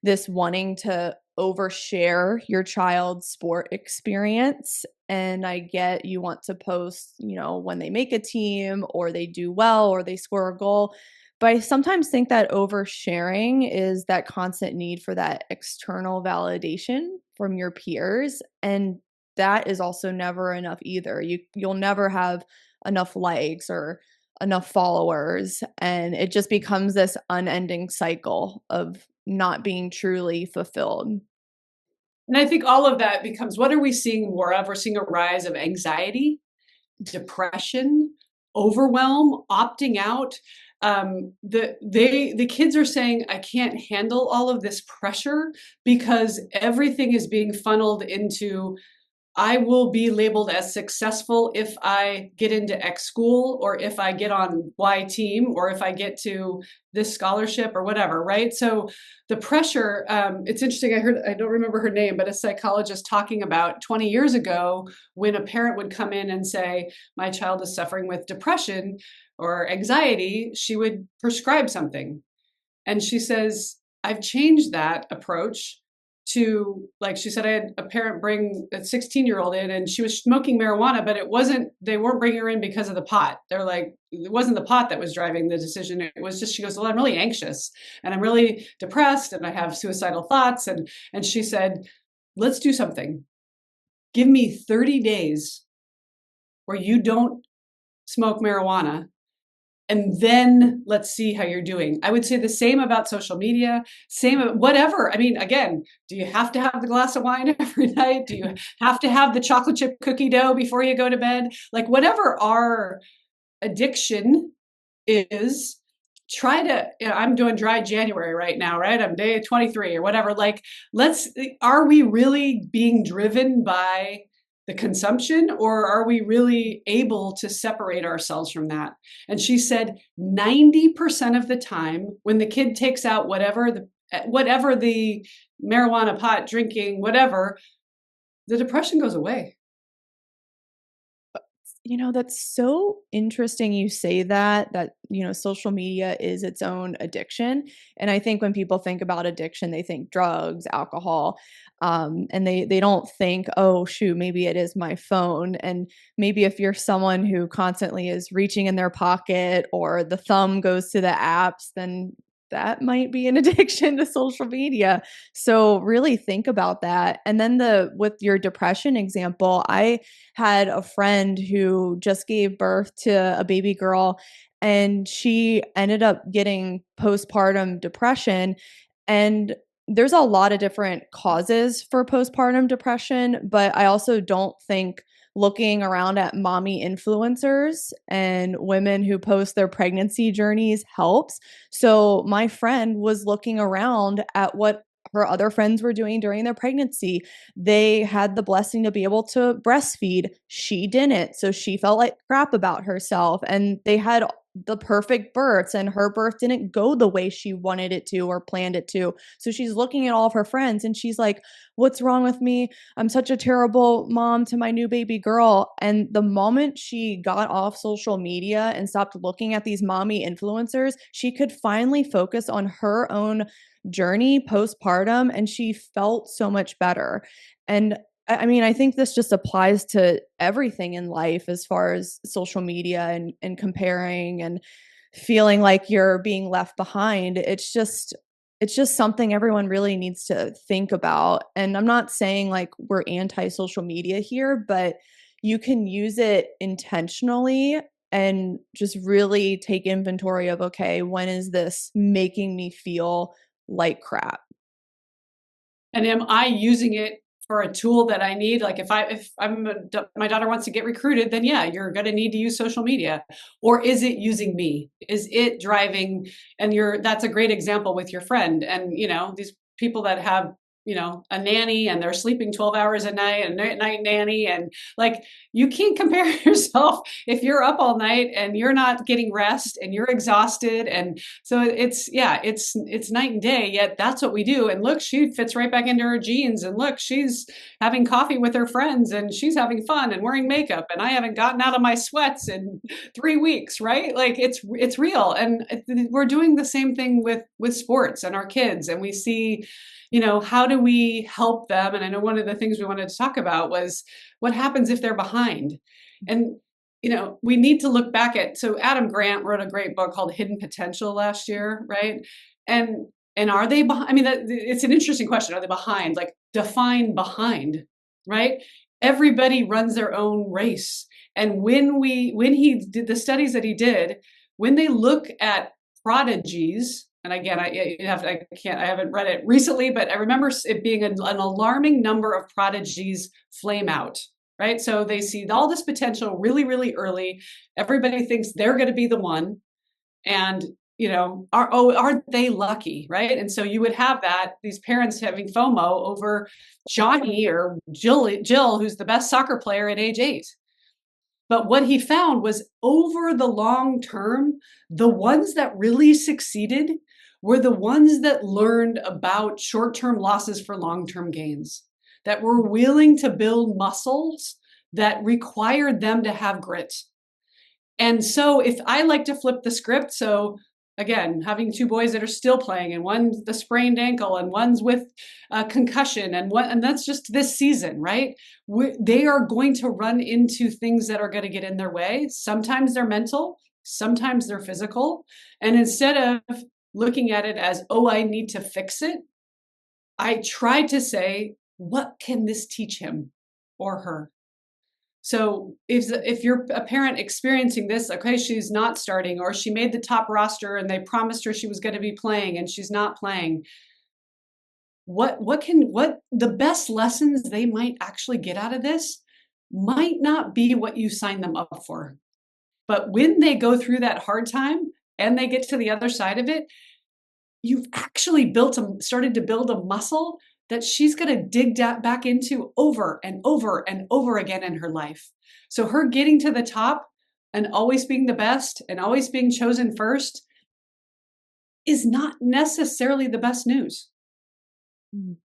this wanting to overshare your child's sport experience. And I get you want to post, when they make a team or they do well or they score a goal. But I sometimes think that oversharing is that constant need for that external validation from your peers. And that is also never enough either. You'll never have enough likes or enough followers, and it just becomes this unending cycle of not being truly fulfilled. And I think all of that becomes, what are we seeing more of? We're seeing a rise of anxiety, depression, overwhelm, opting out. The kids are saying, I can't handle all of this pressure because everything is being funneled into, I will be labeled as successful if I get into X school, or if I get on Y team, or if I get to this scholarship or whatever, right? So the pressure, it's interesting. I don't remember her name, but a psychologist talking about 20 years ago, when a parent would come in and say, my child is suffering with depression or anxiety, she would prescribe something. And she says, I've changed that approach to, like she said, I had a parent bring a 16-year-old in and she was smoking marijuana, but they weren't bringing her in because of the pot. They're like, it wasn't the pot that was driving the decision. It was just, she goes, well, I'm really anxious and I'm really depressed and I have suicidal thoughts. And she said, let's do something. Give me 30 days where you don't smoke marijuana, and then let's see how you're doing. I would say the same about social media, same whatever. I mean, again, do you have to have the glass of wine every night? Do you have to have the chocolate chip cookie dough before you go to bed? Like, whatever our addiction is, try to, I'm doing dry January right now, right? I'm day 23 or whatever. Like, are we really being driven by the consumption, or are we really able to separate ourselves from that? And she said 90% of the time, when the kid takes out whatever the marijuana, pot, drinking, whatever, the depression goes away. That's so interesting you say that social media is its own addiction. And I think when people think about addiction, they think drugs, alcohol, and they don't think, oh, shoot, maybe it is my phone. And maybe if you're someone who constantly is reaching in their pocket or the thumb goes to the apps, then that might be an addiction to social media. So really think about that. And then with your depression example, I had a friend who just gave birth to a baby girl and she ended up getting postpartum depression. And there's a lot of different causes for postpartum depression, but I also don't think looking around at mommy influencers and women who post their pregnancy journeys helps. So my friend was looking around at what her other friends were doing during their pregnancy. They had the blessing to be able to breastfeed. She didn't. So she felt like crap about herself. And they had the perfect births, and her birth didn't go the way she wanted it to or planned it to. So she's looking at all of her friends and she's like, what's wrong with me? I'm such a terrible mom to my new baby girl. And the moment she got off social media and stopped looking at these mommy influencers, she could finally focus on her own journey postpartum, and she felt so much better. And I mean, I think this just applies to everything in life as far as social media and comparing and feeling like you're being left behind. It's just something everyone really needs to think about. And I'm not saying like we're anti social media here, but you can use it intentionally and just really take inventory of, okay, when is this making me feel like crap? And am I using it for a tool that I need? Like, my daughter wants to get recruited, then yeah, you're going to need to use social media. Or is it using me? Is it driving? And that's a great example with your friend. And these people that have a nanny and they're sleeping 12 hours a night, a night nanny. And like, you can't compare yourself if you're up all night and you're not getting rest and you're exhausted. And so it's night and day, yet that's what we do. And look, she fits right back into her jeans. And look, she's having coffee with her friends and she's having fun and wearing makeup. And I haven't gotten out of my sweats in 3 weeks, right? Like it's real. And we're doing the same thing with sports and our kids. And we see, how do we help them? And I know one of the things we wanted to talk about was what happens if they're behind. And, we need to look back so Adam Grant wrote a great book called Hidden Potential last year, right? And are they behind? I mean, it's an interesting question. Are they behind? Like, define behind, right? Everybody runs their own race. And when he did the studies that he did, when they look at prodigies, and again, I haven't read it recently, but I remember it being an alarming number of prodigies flame out, right? So they see all this potential really, really early. Everybody thinks they're going to be the one. And, aren't they lucky, right? And so you would have these parents having FOMO over Johnny or Jill, who's the best soccer player at age 8. But what he found was over the long term, the ones that really succeeded were the ones that learned about short-term losses for long-term gains, that were willing to build muscles that required them to have grit. And so if I like to flip the script, so again, having 2 boys that are still playing, and one's the sprained ankle, and one's with a concussion, and that's just this season, right? They are going to run into things that are going to get in their way. Sometimes they're mental, sometimes they're physical. And instead of looking at it as, oh, I need to fix it, I try to say, what can this teach him or her? So if you're a parent experiencing this, okay, she's not starting, or she made the top roster and they promised her she was going to be playing and she's not playing. What the best lessons they might actually get out of this might not be what you signed them up for. But when they go through that hard time and they get to the other side of it, you've actually started to build a muscle that she's going to dig back into over and over and over again in her life. So her getting to the top and always being the best and always being chosen first is not necessarily the best news.